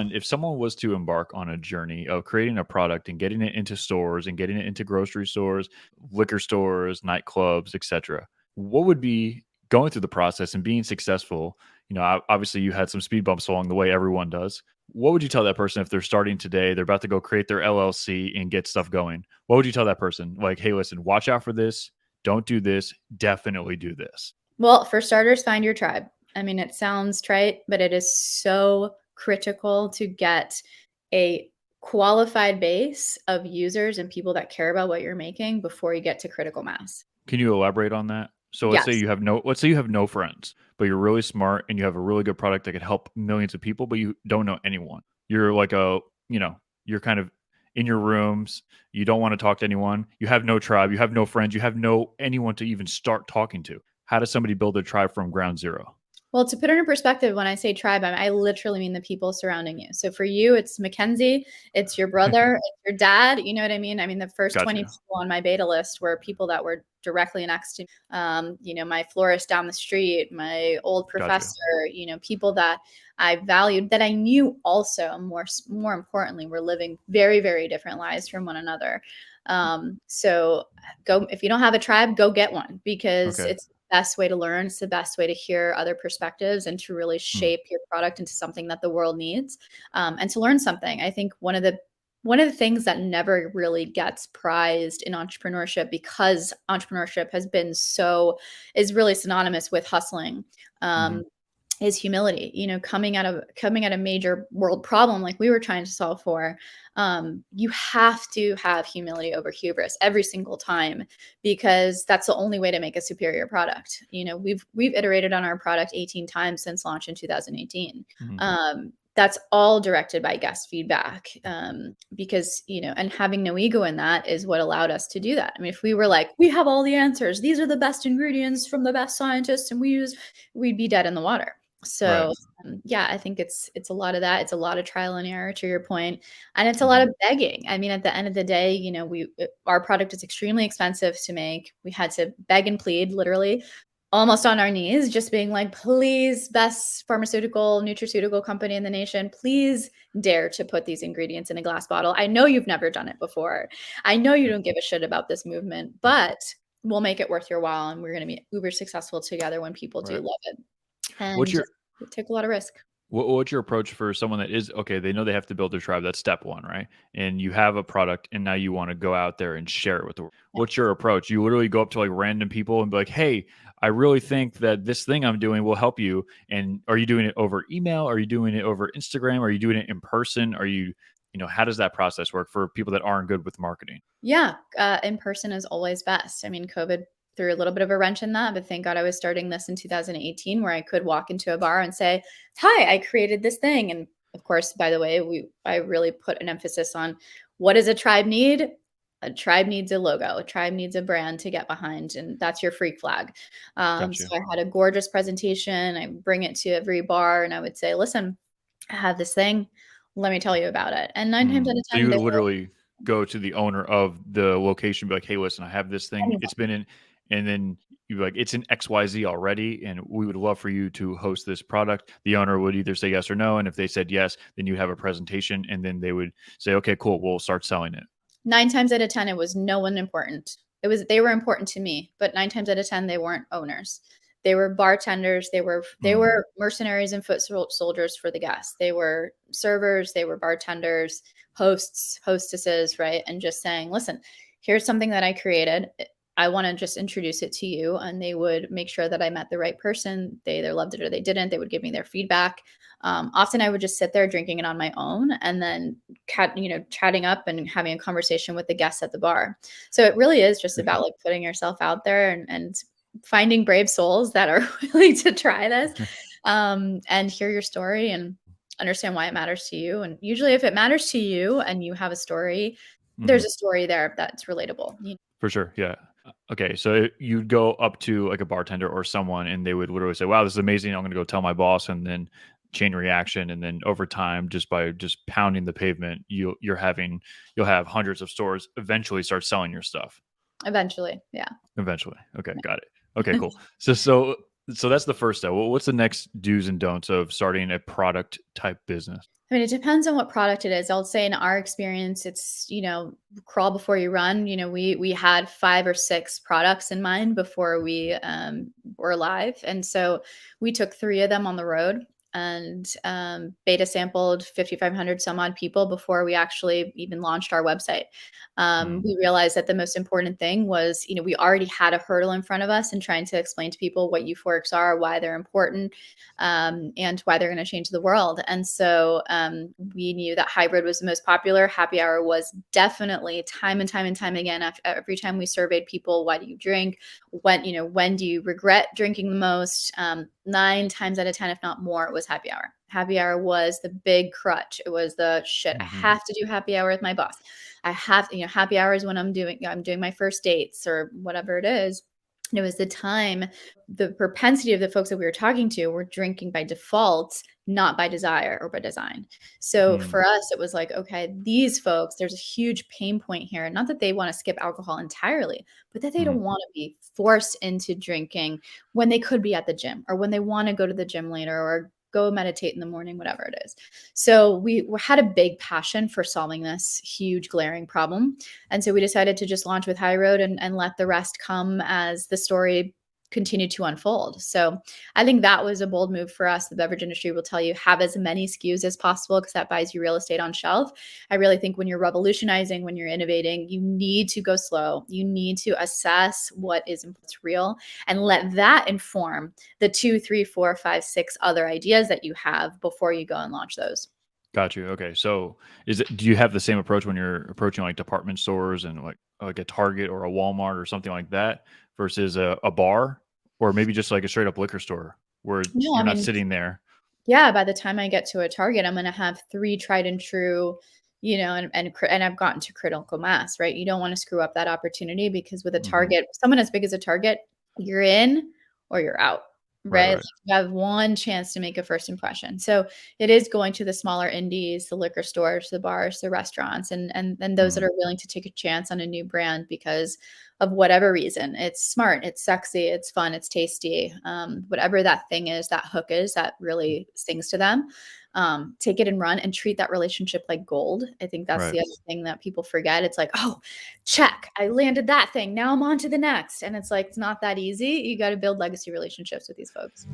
one, if someone was to embark on a journey of creating a product and getting it into stores and getting it into grocery stores, liquor stores, nightclubs, etc., what would be going through the process and being successful? Obviously you had some speed bumps along the way, everyone does. What would you tell that person if they're starting today, they're about to go create their LLC and get stuff going? What would you tell that person? Like, hey, listen, watch out for this. Don't do this. Definitely do this. Well, for starters, find your tribe. I mean, it sounds trite, but it is so critical to get a qualified base of users and people that care about what you're making before you get to critical mass. Can you elaborate on that? So let's say Yes. you have no friends, but you're really smart and you have a really good product that could help millions of people, but you don't know anyone. You're like you're kind of in your rooms. You don't want to talk to anyone. You have no tribe. You have no friends. You have no anyone to even start talking to. How does somebody build a tribe from ground zero? Well, to put it in perspective, when I say tribe, I literally mean the people surrounding you. So for you, it's Mackenzie, it's your brother, it's your dad. You know what I mean? I mean, the first Gotcha. 20 people on my beta list were people that were directly next to me. My florist down the street, my old professor, people that I valued, that I knew also more importantly, were living very, very different lives from one another. So go, if you don't have a tribe, go get one, because Okay. it's best way to learn. It's the best way to hear other perspectives and to really shape your product into something that the world needs, and to learn something. I think one of the things that never really gets prized in entrepreneurship, because entrepreneurship is really synonymous with hustling, is humility. Coming at a major world problem like we were trying to solve for, you have to have humility over hubris every single time, because that's the only way to make a superior product. We've iterated on our product 18 times since launch in 2018. That's all directed by guest feedback, because and having no ego in that is what allowed us to do that. I mean, if we were like, we have all the answers, these are the best ingredients from the best scientists, and we'd be dead in the water. So yeah, I think it's a lot of that. It's a lot of trial and error, to your point, and it's a lot of begging. I mean, at the end of the day, our product is extremely expensive to make. We had to beg and plead, literally, almost on our knees, just being like, please, best pharmaceutical, nutraceutical company in the nation, please dare to put these ingredients in a glass bottle. I know you've never done it before. I know you don't give a shit about this movement, but we'll make it worth your while, and we're going to be uber successful together when people do love it. And it took a lot of risk. What's your approach for someone that is, okay, they know they have to build their tribe. That's step one, right? And you have a product and now you want to go out there and share it with the world. What's your approach? You literally go up to like random people and be like, hey, I really think that this thing I'm doing will help you. And are you doing it over email? Are you doing it over Instagram? Are you doing it in person? Are you, how does that process work for people that aren't good with marketing? Yeah, in person is always best. I mean, COVID threw a little bit of a wrench in that, but thank God I was starting this in 2018, where I could walk into a bar and say, hi, I created this thing. And of course, by the way, I really put an emphasis on, what does a tribe need? A tribe needs a logo. A tribe needs a brand to get behind, and that's your freak flag. Gotcha. So I had a gorgeous presentation. I bring it to every bar, and I would say, listen, I have this thing. Let me tell you about it. And 9 times out of So 10, you would they literally go to the owner of the location, be like, hey, listen, I have this thing. It's been in, and then you'd be like, it's in XYZ already, and we would love for you to host this product. The owner would either say yes or no. And if they said yes, then you have a presentation, and then they would say, okay, cool, we'll start selling it. 9 times out of 10, it was no one important. They were important to me, but 9 times out of 10, they weren't owners. They were bartenders. They were mercenaries and foot soldiers for the guests. They were servers. They were bartenders, hosts, hostesses, right? And just saying, listen, here's something that I created. I want to just introduce it to you. And they would make sure that I met the right person. They either loved it or they didn't. They would give me their feedback. Often I would just sit there drinking it on my own, and then chatting up and having a conversation with the guests at the bar. So it really is just about like putting yourself out there and finding brave souls that are willing to try this, and hear your story and understand why it matters to you. And usually if it matters to you and you have a story, there's a story there that's relatable. For sure. Yeah. Okay. So you'd go up to like a bartender or someone, and they would literally say, wow, this is amazing. I'm going to go tell my boss. And then chain reaction. And then over time, just by just pounding the pavement, you'll have hundreds of stores eventually start selling your stuff. Eventually. Yeah. Eventually. Okay. Got it. Okay, cool. So So that's the first step. What's the next do's and don'ts of starting a product type business? I mean, it depends on what product it is. I'll say in our experience, it's, crawl before you run. We had 5 or 6 products in mind before we were live. And so we took 3 of them on the road and beta sampled 5,500 some odd people before we actually even launched our website. Mm, We realized that the most important thing was, we already had a hurdle in front of us and trying to explain to people what euphorics are, why they're important, and why they're going to change the world. And so we knew that hybrid was the most popular. Happy hour was definitely time and time and time again. Every time we surveyed people, why do you drink? When do you regret drinking the most? 9 times out of 10, if not more, it was happy hour. Happy hour was the big crutch. It was the shit. I mhm, have to do happy hour with my boss. I have, happy hours when I'm doing my first dates or whatever it is. And it was the time, the propensity of the folks that we were talking to were drinking by default, not by desire or by design. So mm, for us, it was like, okay, these folks, there's a huge pain point here. Not that they want to skip alcohol entirely, but that they mhm. don't want to be forced into drinking when they could be at the gym or when they want to go to the gym later or go meditate in the morning, whatever it is. So we had a big passion for solving this huge glaring problem. And so we decided to just launch with High Road and let the rest come as the story continued to unfold. So I think that was a bold move for us. The beverage industry will tell you have as many SKUs as possible because that buys you real estate on shelf. I really think when you're revolutionizing, when you're innovating, you need to go slow. You need to assess what is what's real and let that inform the 2, 3, 4, 5, 6 other ideas that you have before you go and launch those. Got you. Okay. So do you have the same approach when you're approaching like department stores and like a Target or a Walmart or something like that versus a bar or maybe just like a straight up liquor store where No, I you're not mean, sitting there? yeah, by the time I get to a Target, I'm gonna have 3 tried and true, and I've gotten to critical mass, right? You don't wanna screw up that opportunity because with a Hmm. Target, someone as big as a Target, you're in or you're out, Right, right? Like, right. you have one chance to make a first impression. So, it is going to the smaller indies, the liquor stores, the bars, the restaurants, and those that Mm, are willing to take a chance on a new brand because of whatever reason. It's smart, it's sexy, it's fun, it's tasty. Whatever that thing is, that hook is that really sings to them. Take it and run and treat that relationship like gold. I think that's right. the other thing that people forget. It's like, oh, check, I landed that thing. Now I'm on to the next. And it's like, it's not that easy. You got to build legacy relationships with these folks.